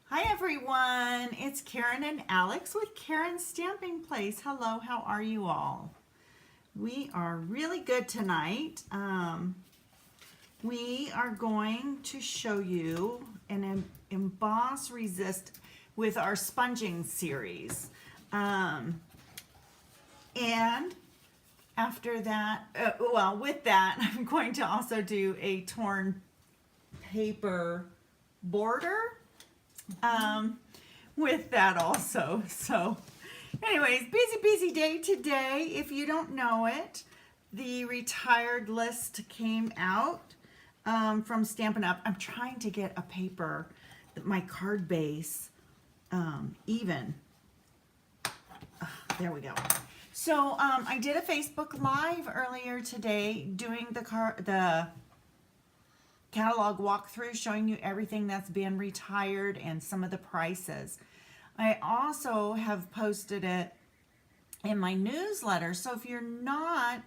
Hi everyone, it's Karen and Alex with Karen's Stamping Place. Hello, how are you all? We are really good tonight. We are going to show you an emboss resist with our sponging series. And after that, with that, I'm going to also do a torn paper border with that also. So anyways, busy day today. If you don't know it, the retired list came out from Stampin' Up. I'm trying to get a paper, my card base, even. There we go. So I did a Facebook Live earlier today doing the catalog walkthrough, showing you everything that's been retired and some of the prices. I also have posted it in my newsletter, so if you're not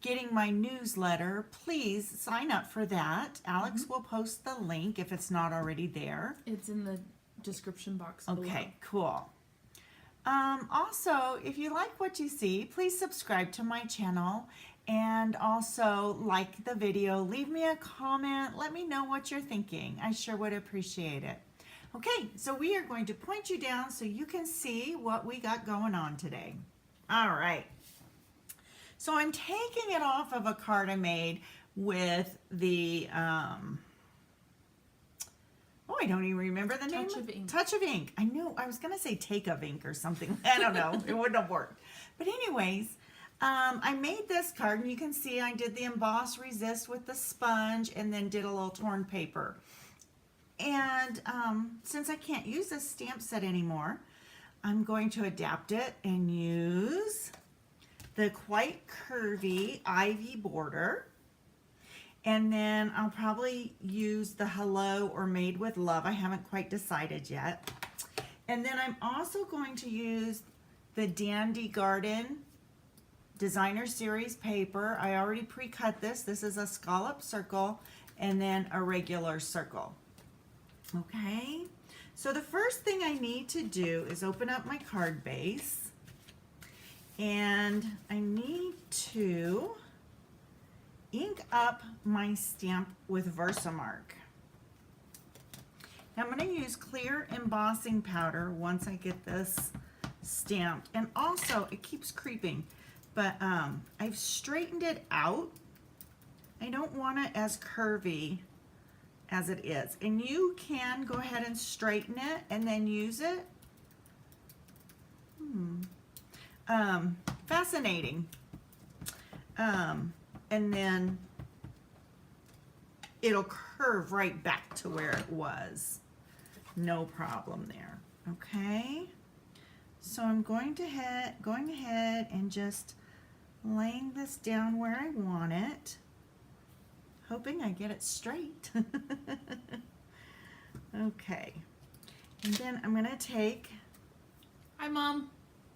getting my newsletter, please sign up for that. Alex will post the link if it's not already there. It's in the description box below. Okay, cool. Also, if you like what you see, please subscribe to my channel and also like the video. Leave me a comment. Let me know what you're thinking. I sure would appreciate it. Okay, so we are going to point you down so you can see what we got going on today. All right. So I'm taking it off of a card I made with the, I don't even remember the name. Touch of Ink. Touch of Ink. I knew, I was going to say Take of Ink or something. I don't know. It wouldn't have worked. But anyways, I made this card, and you can see I did the emboss resist with the sponge and then did a little torn paper. And since I can't use this stamp set anymore, I'm going to adapt it and use the quite curvy ivy border. And then I'll probably use the Hello or Made with Love. I haven't quite decided yet. And then I'm also going to use the Dandy Garden Designer Series paper. I already pre-cut this. This is a scallop circle and then a regular circle. Okay, so the first thing I need to do is open up my card base, and I need to ink up my stamp with Versamark. Now I'm going to use clear embossing powder once I get this stamped, and also it keeps creeping, but I've straightened it out. I don't want it as curvy as it is, and you can go ahead and straighten it and then use it. Fascinating. And then it'll curve right back to where it was. No problem there. Okay, so I'm going ahead and just laying this down where I want it, hoping I get it straight. Okay, and then I'm gonna take, Hi, Mom.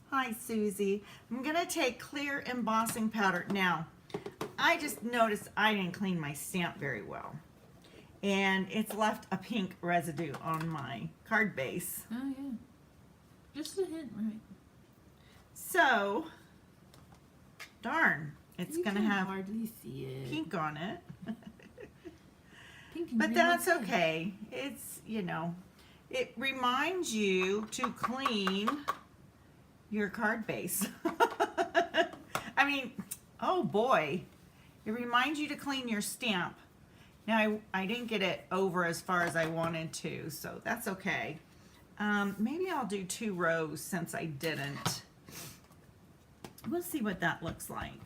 hi Susie, I'm gonna take clear embossing powder. Now, I just noticed I didn't clean my stamp very well, and it's left a pink residue on my card base. Oh, yeah. Just a hint, right? So, darn, it's You gonna can have hardly see it. pink on it. Pink and But green that's looks good. okay. It's, you know, it reminds you to clean your card base. I mean, oh boy, it reminds you to clean your stamp. Now, I didn't get it over as far as I wanted to, so that's okay. Maybe I'll do 2 rows since I didn't. We'll see what that looks like.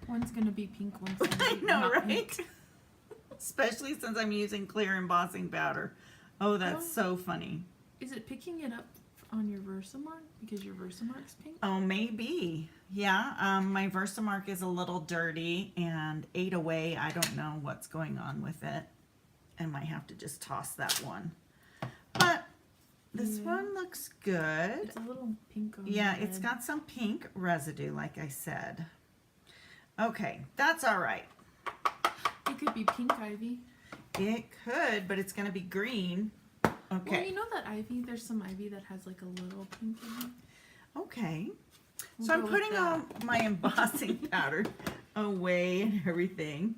One's gonna be pink, one's gonna I be know, not right? pink. Especially since I'm using clear embossing powder. Oh, that's so funny. Is it picking it up on your Versamark because your Versamark's pink? Oh, maybe. Yeah, my Versamark is a little dirty and ate away. I don't know what's going on with it. I might have to just toss that one. But this one looks good. It's a little pink on Yeah, the it's red. got some pink residue, like I said. Okay, that's all right. It could be pink ivy. It could, but it's going to be green. Okay. Well, you know that ivy? There's some ivy that has like a little pink in it. Okay. We'll So I'm go with putting all that. my embossing powder away and everything.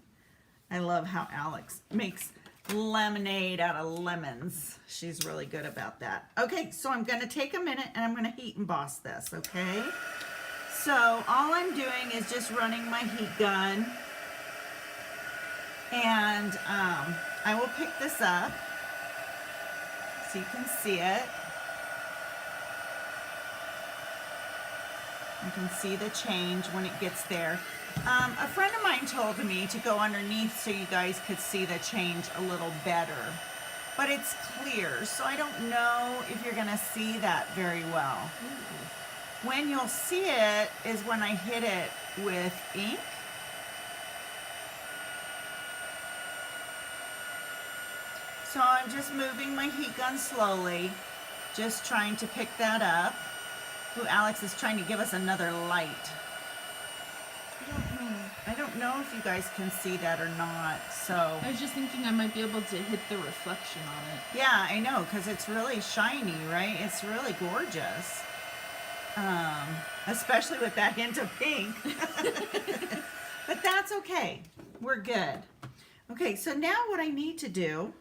I love how Alex makes lemonade out of lemons. She's really good about that. Okay, so I'm going to take a minute and I'm going to heat emboss this, okay? So all I'm doing is just running my heat gun. And I will pick this up so you can see it. You can see the change when it gets there. A friend of mine told me to go underneath so you guys could see the change a little better. But it's clear, so I don't know if you're going to see that very well. Ooh. When you'll see it is when I hit it with ink. So I'm just moving my heat gun slowly, just trying to pick that up. Ooh, Alex is trying to give us another light. I don't know. I don't know if you guys can see that or not, so. I was just thinking I might be able to hit the reflection on it. Yeah, I know, because it's really shiny, right? It's really gorgeous. Especially with that hint of pink. But that's okay. We're good. Okay, so now what I need to do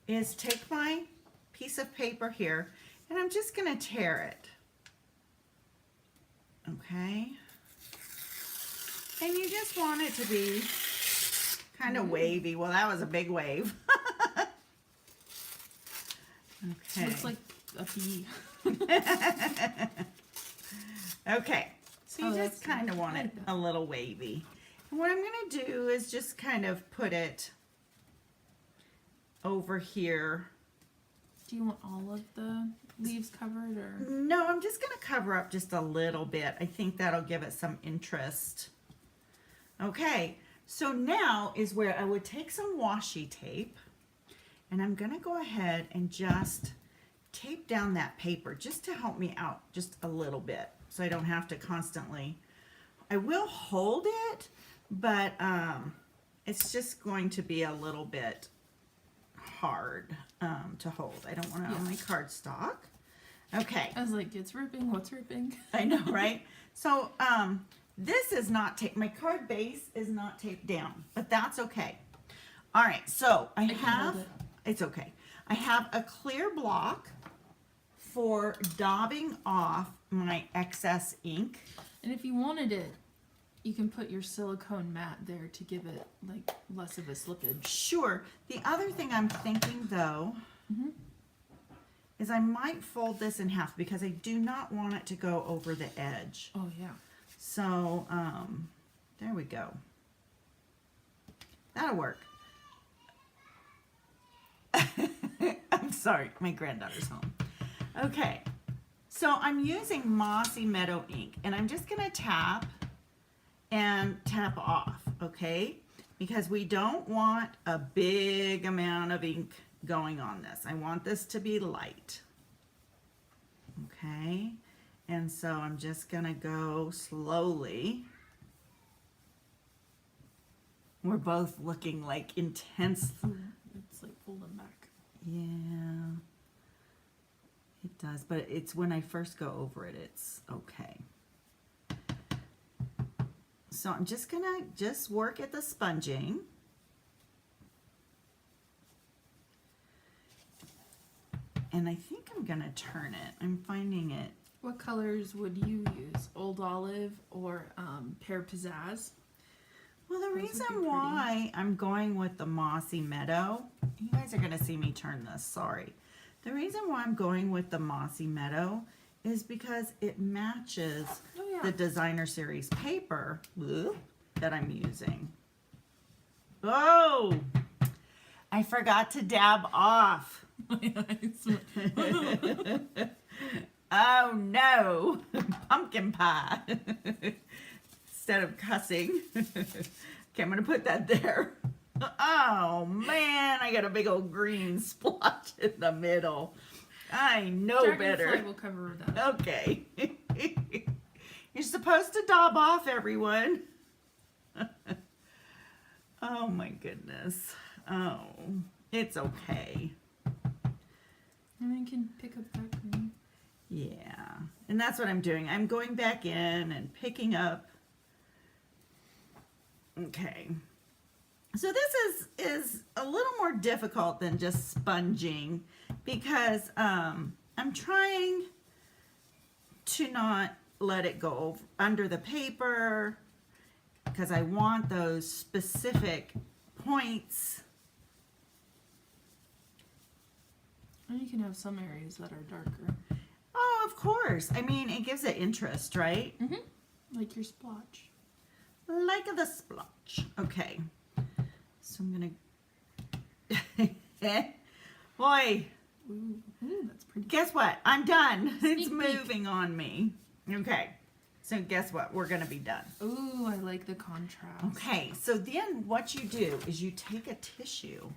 is take my piece of paper here, and I'm just going to tear it. Okay? And you just want it to be kind of wavy. Well, that was a big wave. Okay. Looks like a bee. Okay. So you Oh, just that's kind of nice. want I it like that. a little wavy. And what I'm going to do is just kind of put it over here. Do you want all of the leaves covered or? No, I'm just going to cover up just a little bit. I think that'll give it some interest. Okay, so now is where I would take some washi tape, and I'm going to go ahead and just tape down that paper just to help me out just a little bit so I don't have to constantly. I will hold it, but it's just going to be a little bit hard to hold. I don't want it on my cardstock. Okay. I was like, it's ripping. What's ripping? I know, right? So this is not taped. My card base is not taped down, but that's okay. All right, so I can have, hold it. it's okay. I have a clear block for daubing off my excess ink. And if you wanted it, you can put your silicone mat there to give it like less of a slippage. Sure. The other thing I'm thinking though is I might fold this in half because I do not want it to go over the edge. Oh yeah. So there we go. That'll work. I'm sorry, my granddaughter's home. Okay, so I'm using Mossy Meadow ink, and I'm just gonna tap and tap off, okay? Because we don't want a big amount of ink going on this. I want this to be light, okay? And so I'm just gonna go slowly. We're both looking like intense. It's like folding back. Yeah, it does, but it's when I first go over it, it's okay. So I'm just gonna work at the sponging. And I think I'm gonna turn it. I'm finding it. What colors would you use? Old Olive or Pear Pizzazz? Well, the Those would be reason pretty. why I'm going with the Mossy Meadow, you guys are gonna see me turn this, sorry. The reason why I'm going with the Mossy Meadow is because it matches Oh yeah. the Designer Series paper that I'm using. Oh, I forgot to dab off. My eyes. Oh no, pumpkin pie. Instead of cussing. Okay, I'm gonna put that there. Oh man, I got a big old green splotch in the middle. I know Dragonfly better. will cover that. Okay. You're supposed to daub off, everyone. Oh my goodness. Oh, it's okay. And then you can pick up that green. Yeah, and that's what I'm doing. I'm going back in and picking up. Okay. So this is a little more difficult than just sponging because I'm trying to not let it go under the paper because I want those specific points. And you can have some areas that are darker. Oh, of course. I mean, it gives it interest, right? Mm-hmm. Like your splotch. Like the splotch. Okay. So I'm gonna. Boy, Ooh, that's pretty. guess what? I'm done. It's Sneak peek. moving on me. Okay. So guess what? We're gonna be done. Ooh, I like the contrast. Okay. So then what you do is you take a tissue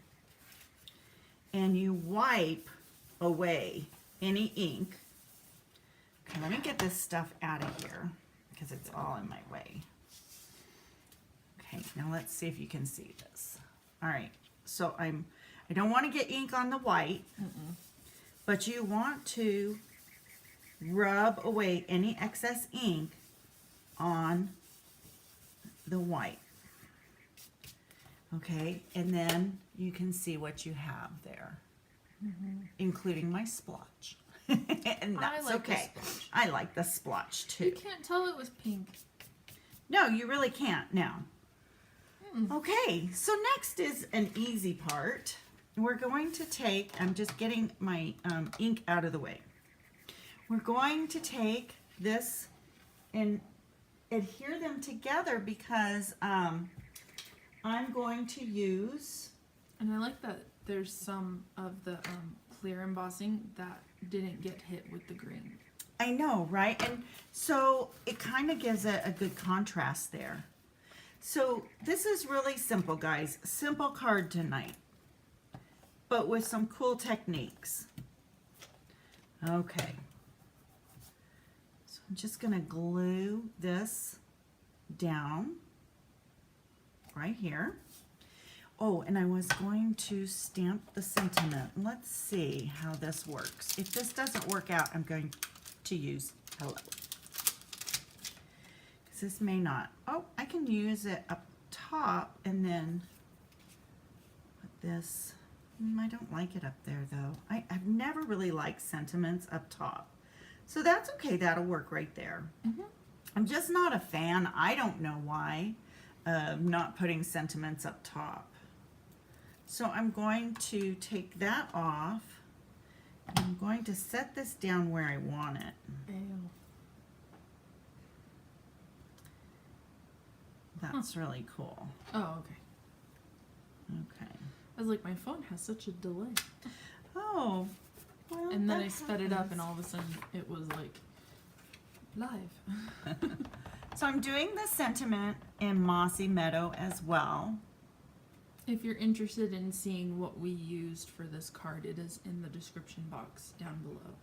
and you wipe away any ink. Okay, let me get this stuff out of here because it's all in my way. Okay, now let's see if you can see this. All right, so I don't want to get ink on the white, but you want to rub away any excess ink on the white. Okay, and then you can see what you have there, including my splotch. And that's I like the okay. splotch. I like the splotch too. You can't tell it was pink. No, you really can't now. Okay, so next is an easy part. We're going to take, I'm just getting my ink out of the way. We're going to take this and adhere them together because I'm going to use... And I like that there's some of the clear embossing that didn't get hit with the green. I know, right? And so it kind of gives it a good contrast there. So this is really simple, guys. Simple card tonight, but with some cool techniques. Okay. So I'm just going to glue this down right here. Oh, and I was going to stamp the sentiment. Let's see how this works. If this doesn't work out, I'm going to use hello. Because this may not. Oh, I can use it up top and then put this. I don't like it up there though. I've never really liked sentiments up top. So that's okay, that'll work right there. I'm just not a fan, I don't know why, of not putting sentiments up top. So I'm going to take that off. And I'm going to set this down where I want it. Ew. That's really cool. Oh, okay. Okay. I was like, my phone has such a delay. Oh. Well, And then that I sped it up happens. and all of a sudden it was like live. So I'm doing the sentiment in Mossy Meadow as well. If you're interested in seeing what we used for this card, it is in the description box down below.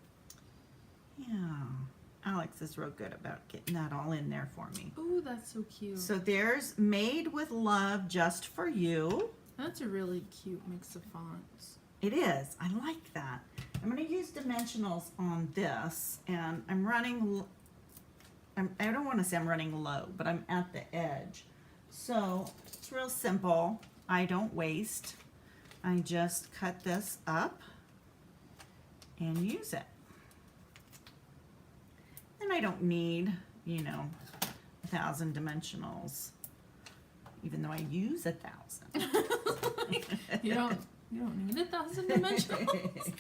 Yeah. Alex is real good about getting that all in there for me. Ooh, that's so cute. So there's Made with Love Just for You. That's a really cute mix of fonts. It is. I like that. I'm going to use dimensionals on this, and I'm running, I don't want to say I'm running low, but I'm at the edge. So it's real simple. I don't waste. I just cut this up and use it. And I don't need, 1,000 dimensionals, even though I use 1,000. You don't need 1,000 dimensionals.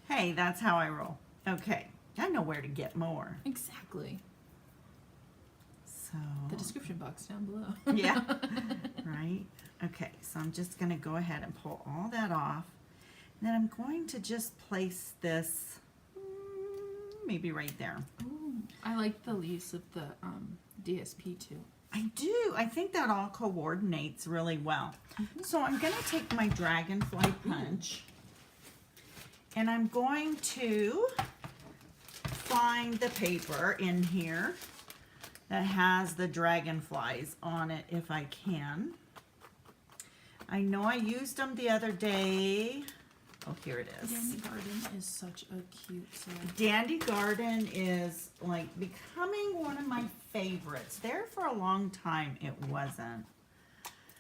Hey, that's how I roll. Okay, I know where to get more. Exactly. So The description box down below. yeah, right. Okay, so I'm just going to go ahead and pull all that off. And then I'm going to just place this maybe right there. Ooh, I like the leaves of the DSP too. I do. I think that all coordinates really well. So I'm going to take my dragonfly punch and I'm going to find the paper in here that has the dragonflies on it if I can. I know I used them the other day. Oh, here it is. Dandy Garden is such a cute set. Dandy Garden is like becoming one of my favorites. There for a long time it wasn't.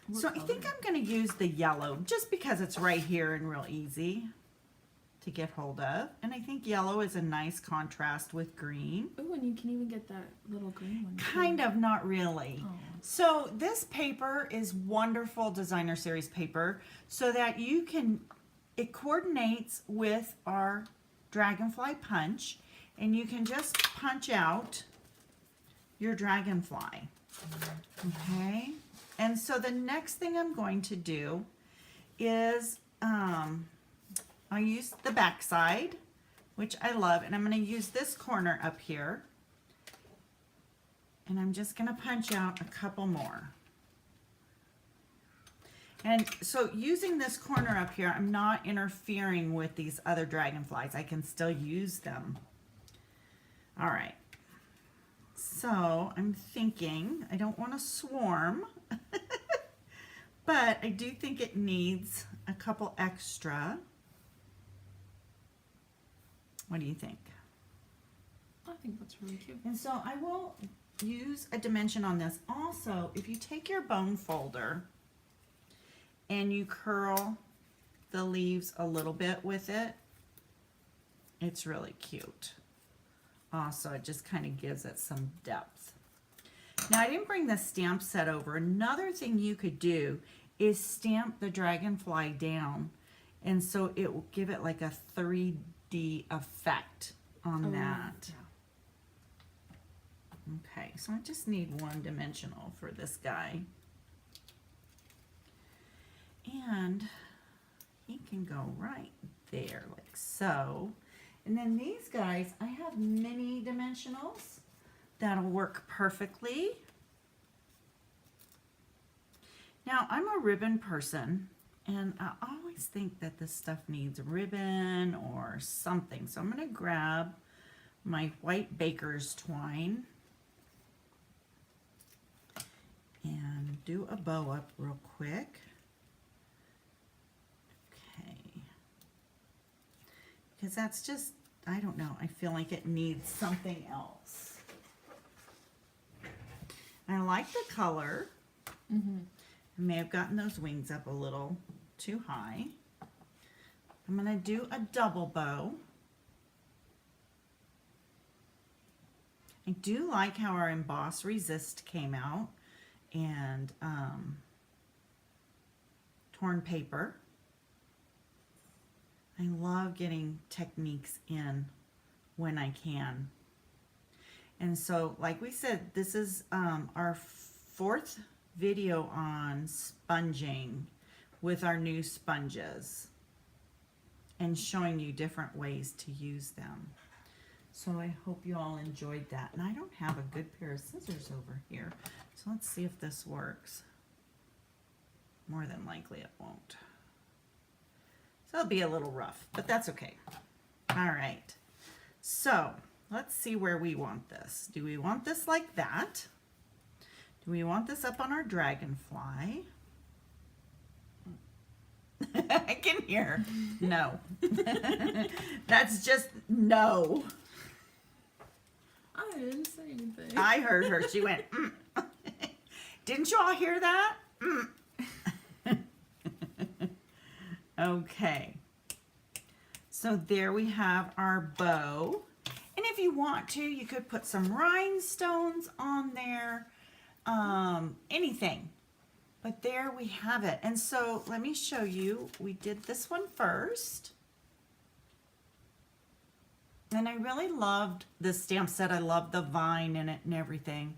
What So I think color? I'm going to use the yellow just because it's right here and real easy to get hold of. And I think yellow is a nice contrast with green. Oh, and you can even get that little green one. Kind of, not really. Oh. So this paper is wonderful designer series paper so that you can, it coordinates with our dragonfly punch, and you can just punch out your dragonfly. Okay? And so the next thing I'm going to do is I'll use the back side, which I love, and I'm going to use this corner up here. And I'm just going to punch out a couple more. And so using this corner up here, I'm not interfering with these other dragonflies. I can still use them. All right. So I'm thinking, I don't want to swarm, but I do think it needs a couple extra. What do you think? I think that's really cute. And so I will use a dimension on this. Also, if you take your bone folder and you curl the leaves a little bit with it, it's really cute. Also, it just kind of gives it some depth. Now, I didn't bring the stamp set over. Another thing you could do is stamp the dragonfly down, and so it will give it like a 3D effect on that. Yeah. Okay, so I just need one dimensional for this guy. And he can go right there, like so. And then these guys, I have mini dimensionals that'll work perfectly. Now, I'm a ribbon person, and I always think that this stuff needs ribbon or something. So I'm going to grab my white baker's twine and do a bow up real quick. Okay. Because that's just, I don't know, I feel like it needs something else. I like the color. Mm-hmm. I may have gotten those wings up a little too high. I'm going to do a double bow. I do like how our Emboss Resist came out, and torn paper. I love getting techniques in when I can. And so, like we said, this is our fourth video on sponging with our new sponges and showing you different ways to use them. So I hope you all enjoyed that. And I don't have a good pair of scissors over here. So let's see if this works. More than likely it won't. So it'll be a little rough, but that's okay. All right. So let's see where we want this. Do we want this like that? Do we want this up on our dragonfly? I can hear no. That's just no. I didn't say anything. I heard her. She went, Didn't you all hear that? Okay. So there we have our bow. And if you want to, you could put some rhinestones on there. Anything. But there we have it. And so let me show you. We did this one first. And I really loved the stamp set. I loved the vine in it and everything.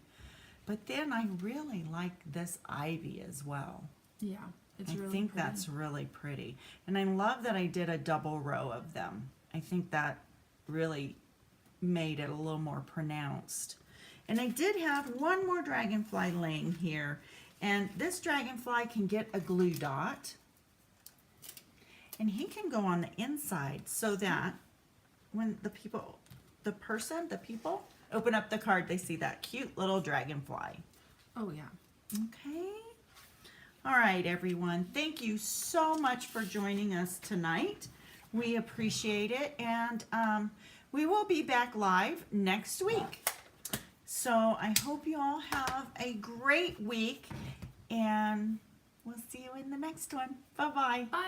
But then I really like this ivy as well. Yeah, it's I really think pretty. that's really pretty. And I love that I did a double row of them. I think that really made it a little more pronounced. And I did have one more dragonfly laying here. And this dragonfly can get a glue dot. And he can go on the inside so that when the people open up the card, they see that cute little dragonfly. Oh, yeah. Okay. All right, everyone. Thank you so much for joining us tonight. We appreciate it, and we will be back live next week. So I hope you all have a great week, and we'll see you in the next one. Bye-bye. Bye.